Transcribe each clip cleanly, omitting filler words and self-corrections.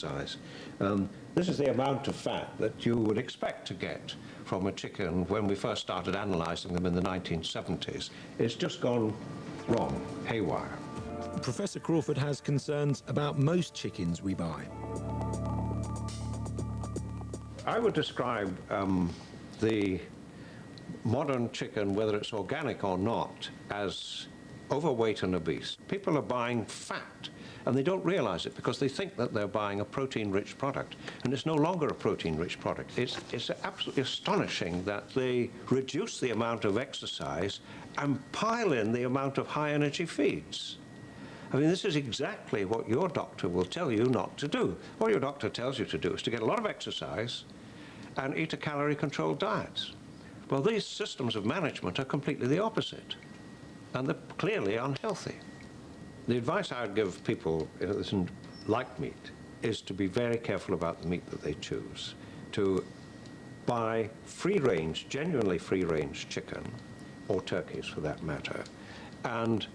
size. This is the amount of fat that you would expect to get from a chicken when we first started analysing them in the 1970s. It's just gone wrong, haywire. Professor Crawford has concerns about most chickens we buy. I would describe the modern chicken, whether it's organic or not, as overweight and obese. People are buying fat, and they don't realize it because they think that they're buying a protein-rich product, and it's no longer a protein-rich product. It's absolutely astonishing that they reduce the amount of exercise and pile in the amount of high-energy feeds. I mean, this is exactly what your doctor will tell you not to do. What your doctor tells you to do is to get a lot of exercise and eat a calorie-controlled diet. Well, these systems of management are completely the opposite, and they're clearly unhealthy. The advice I would give people who like meat is to be very careful about the meat that they choose, to buy free-range, genuinely free-range chicken, or turkeys for that matter, and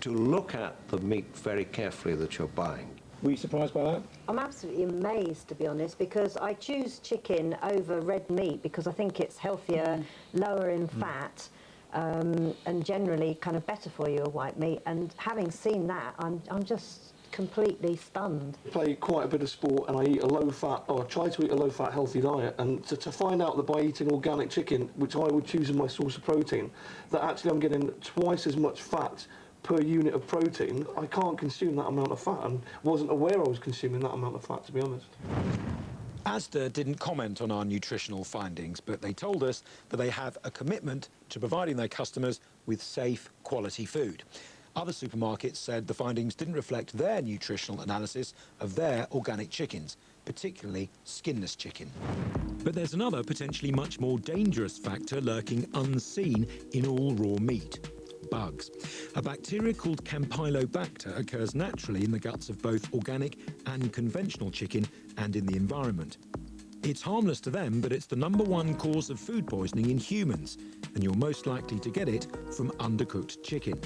to look at the meat very carefully that you're buying. Were you surprised by that? I'm absolutely amazed, to be honest, because I choose chicken over red meat because I think it's healthier, lower in fat, and generally kind of better for you, a white meat. And having seen that, I'm just completely stunned. I play quite a bit of sport and I eat a low-fat, or I try to eat a low-fat healthy diet, and to find out that by eating organic chicken, which I would choose as my source of protein, that actually I'm getting twice as much fat per unit of protein. I can't consume that amount of fat, and wasn't aware I was consuming that amount of fat, to be honest. Asda didn't comment on our nutritional findings, but they told us that they have a commitment to providing their customers with safe, quality food. Other supermarkets said the findings didn't reflect their nutritional analysis of their organic chickens, particularly skinless chicken. But there's another potentially much more dangerous factor lurking unseen in all raw meat: bugs. A bacteria called Campylobacter occurs naturally in the guts of both organic and conventional chicken and in the environment. It's harmless to them, but it's the #1 cause of food poisoning in humans, and you're most likely to get it from undercooked chicken.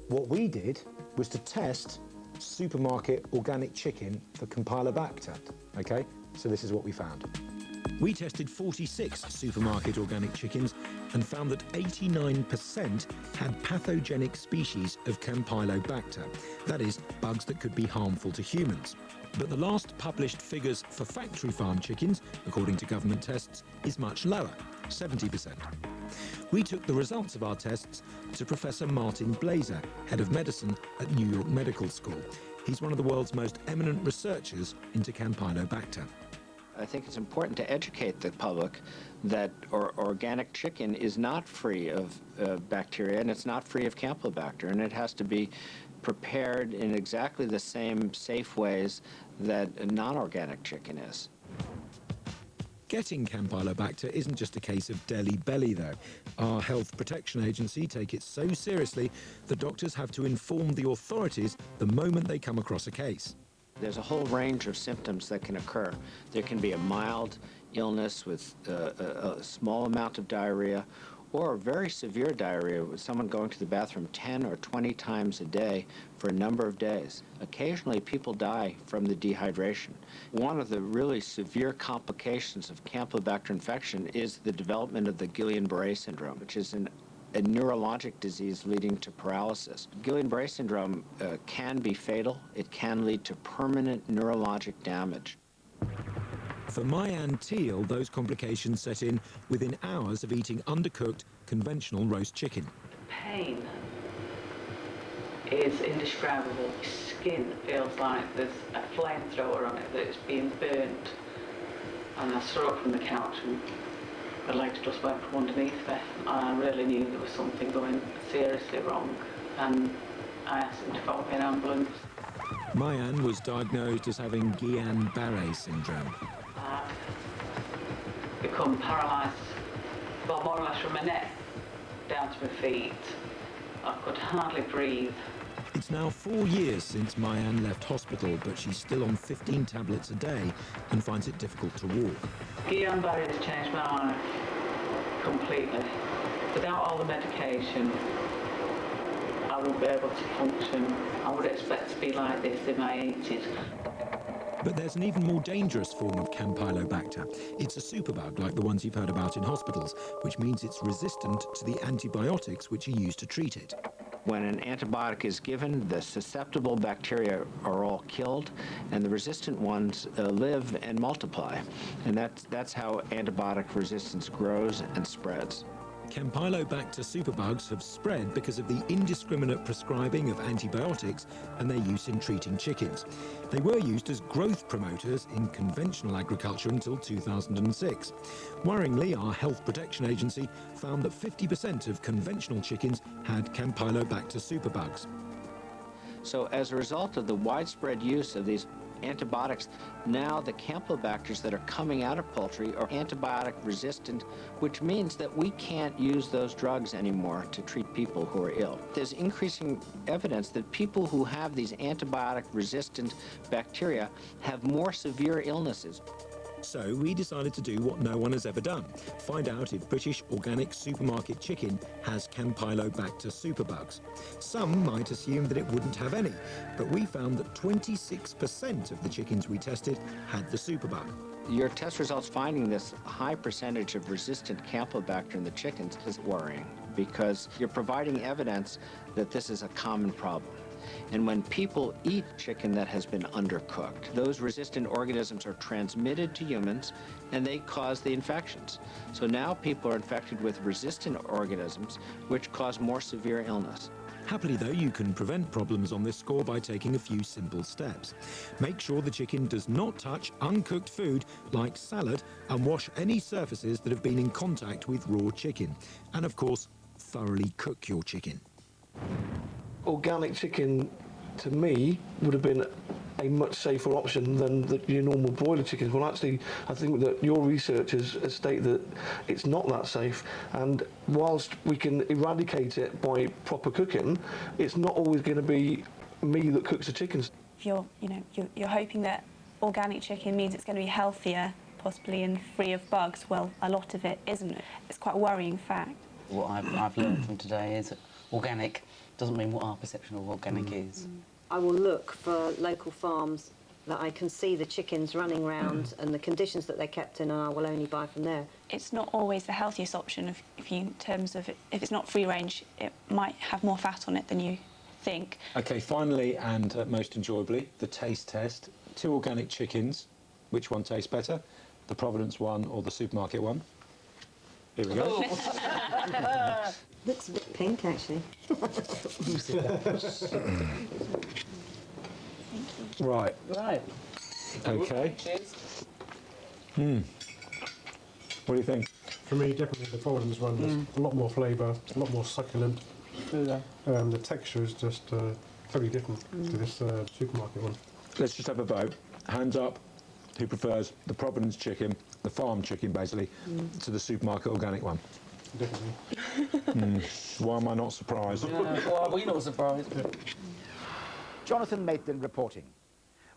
What we did was to test supermarket organic chicken for Campylobacter, okay? So this is what we found. We tested 46 supermarket organic chickens and found that 89% had pathogenic species of Campylobacter, that is, bugs that could be harmful to humans. But the last published figures for factory farm chickens, according to government tests, is much lower, 70%. We took the results of our tests to Professor Martin Blazer, head of medicine at New York Medical School. He's one of the world's most eminent researchers into Campylobacter. I think it's important to educate the public that organic chicken is not free of bacteria, and it's not free of Campylobacter, and it has to be prepared in exactly the same safe ways that non-organic chicken is. Getting Campylobacter isn't just a case of deli belly, though. Our Health Protection Agency take it so seriously that doctors have to inform the authorities the moment they come across a case. There's a whole range of symptoms that can occur. There can be a mild illness with a small amount of diarrhea, or a very severe diarrhea with someone going to the bathroom 10 or 20 times a day for a number of days. Occasionally, people die from the dehydration. One of the really severe complications of Campylobacter infection is the development of the Guillain-Barré syndrome, which is a neurologic disease leading to paralysis. Guillain-Barré syndrome can be fatal. It can lead to permanent neurologic damage. For Mayanne Teal, those complications set in within hours of eating undercooked, conventional roast chicken. Pain is indescribable. Skin feels like there's a flamethrower on it, that it's being burnt. And I saw it from the couch and my legs just went from underneath me. And I really knew there was something going seriously wrong. And I asked him to phone me an ambulance. Mayanne was diagnosed as having Guillain-Barré syndrome. I've become paralysed, well, more or less from my neck down to my feet. I could hardly breathe. It's now 4 years since Mayanne left hospital, but she's still on 15 tablets a day and finds it difficult to walk. Guillain-Barré has changed my life completely. Without all the medication, I wouldn't be able to function. I would expect to be like this in my 80s. But there's an even more dangerous form of Campylobacter. It's a superbug like the ones you've heard about in hospitals, which means it's resistant to the antibiotics which are used to treat it. When an antibiotic is given, the susceptible bacteria are all killed, and the resistant ones live and multiply. And that's how antibiotic resistance grows and spreads. Campylobacter superbugs have spread because of the indiscriminate prescribing of antibiotics and their use in treating chickens. They were used as growth promoters in conventional agriculture until 2006. Worryingly, our Health Protection Agency found that 50% of conventional chickens had Campylobacter superbugs. So as a result of the widespread use of these antibiotics, now the Campylobacters that are coming out of poultry are antibiotic resistant, which means that we can't use those drugs anymore to treat people who are ill. There's increasing evidence that people who have these antibiotic resistant bacteria have more severe illnesses. So we decided to do what no one has ever done, find out if British organic supermarket chicken has Campylobacter superbugs. Some might assume that it wouldn't have any, but we found that 26% of the chickens we tested had the superbug. Your test results finding this high percentage of resistant Campylobacter in the chickens is worrying, because you're providing evidence that this is a common problem. And when people eat chicken that has been undercooked, those resistant organisms are transmitted to humans and they cause the infections. So now people are infected with resistant organisms which cause more severe illness. Happily, though, you can prevent problems on this score by taking a few simple steps. Make sure the chicken does not touch uncooked food like salad, and wash any surfaces that have been in contact with raw chicken. And of course, thoroughly cook your chicken. Organic chicken, to me, would have been a much safer option than your normal broiler chickens. Well, actually, I think that your research has stated that it's not that safe. And whilst we can eradicate it by proper cooking, it's not always going to be me that cooks the chickens. If you're hoping that organic chicken means it's going to be healthier, possibly, and free of bugs, well, a lot of it isn't. It's quite a worrying fact. What I've learned from today is that organic doesn't mean what our perception of organic is. I will look for local farms that I can see the chickens running around and the conditions that they're kept in, and I will only buy from there. It's not always the healthiest option in terms of if it's not free range, it might have more fat on it than you think. OK, finally and most enjoyably, the taste test. 2 organic chickens. Which one tastes better? The Providence one or the supermarket one? Here we go. Looks a bit pink, actually. Right. Right. OK. Cheers. What do you think? For me, definitely the Providence one. There's a lot more flavour, a lot more succulent. The texture is just totally different to this supermarket one. Let's just have a vote. Hands up. Who prefers the Providence chicken, the farm chicken basically, to the supermarket organic one? Definitely. Why am I not surprised? Why are we not surprised? Jonathan Maitland reporting.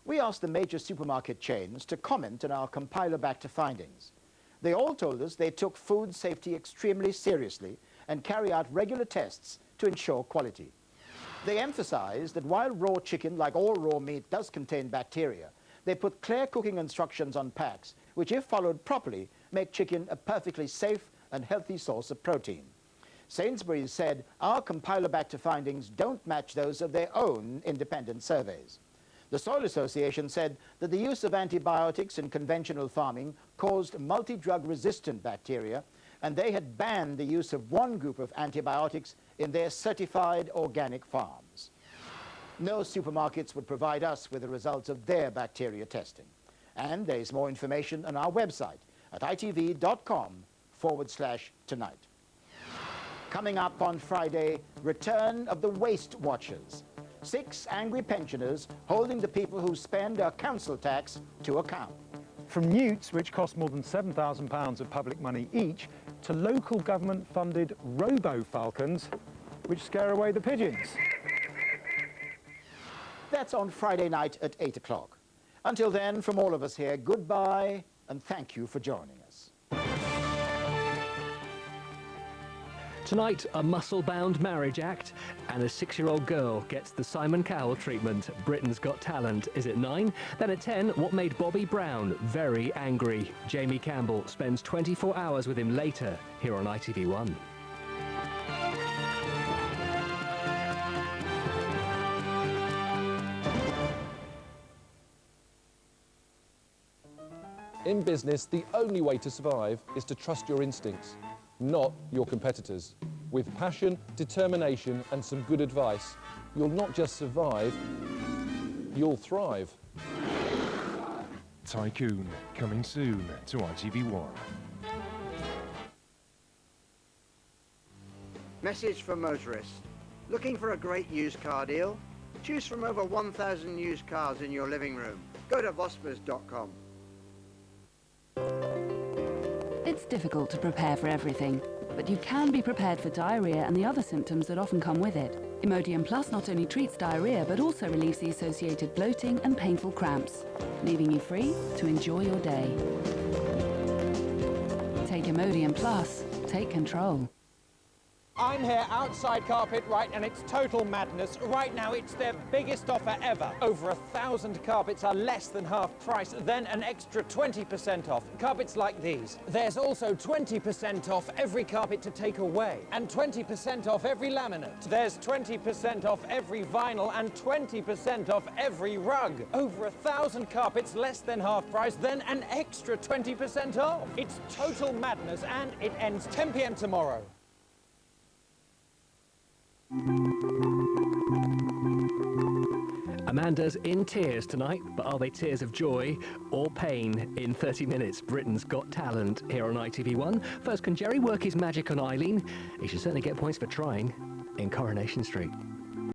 We asked the major supermarket chains to comment on our Campylobacter findings. They all told us they took food safety extremely seriously and carry out regular tests to ensure quality. They emphasized that while raw chicken, like all raw meat, does contain bacteria, they put clear cooking instructions on packs, which, if followed properly, make chicken a perfectly safe and healthy source of protein. Sainsbury's said our Campylobacter findings don't match those of their own independent surveys. The Soil Association said that the use of antibiotics in conventional farming caused multi-drug resistant bacteria, and they had banned the use of one group of antibiotics in their certified organic farms. No supermarkets would provide us with the results of their bacteria testing. And there's more information on our website at itv.com/tonight. Coming up on Friday, return of the Waste Watchers. 6 angry pensioners holding the people who spend our council tax to account. From newts, which cost more than £7,000 of public money each, to local government-funded robo-falcons, which scare away the pigeons. That's on Friday night at 8 o'clock. Until then, from all of us here, goodbye and thank you for joining us. Tonight, a muscle-bound marriage act, and a 6-year-old girl gets the Simon Cowell treatment. Britain's Got Talent is at 9. Then at 10, what made Bobby Brown very angry. Jamie Campbell spends 24 hours with him later, here on ITV1. In business, the only way to survive is to trust your instincts, not your competitors. With passion, determination and some good advice, you'll not just survive, you'll thrive. Tycoon, coming soon to ITV1. Message for motorists. Looking for a great used car deal? Choose from over 1,000 used cars in your living room. Go to vospers.com. It's difficult to prepare for everything, but you can be prepared for diarrhea and the other symptoms that often come with it. Imodium Plus not only treats diarrhea, but also relieves the associated bloating and painful cramps, leaving you free to enjoy your day. Take Imodium Plus. Take control. I'm here outside Carpet Right and it's total madness. Right now it's their biggest offer ever. Over 1,000 carpets are less than half price, then an extra 20% off. Carpets like these. There's also 20% off every carpet to take away and 20% off every laminate. There's 20% off every vinyl and 20% off every rug. Over 1,000 carpets less than half price, then an extra 20% off. It's total madness and it ends 10 p.m. tomorrow. Amanda's in tears tonight, but are they tears of joy or pain? In 30 minutes, Britain's Got Talent here on ITV1. First, can Jerry work his magic on Eileen? He should certainly get points for trying in Coronation Street.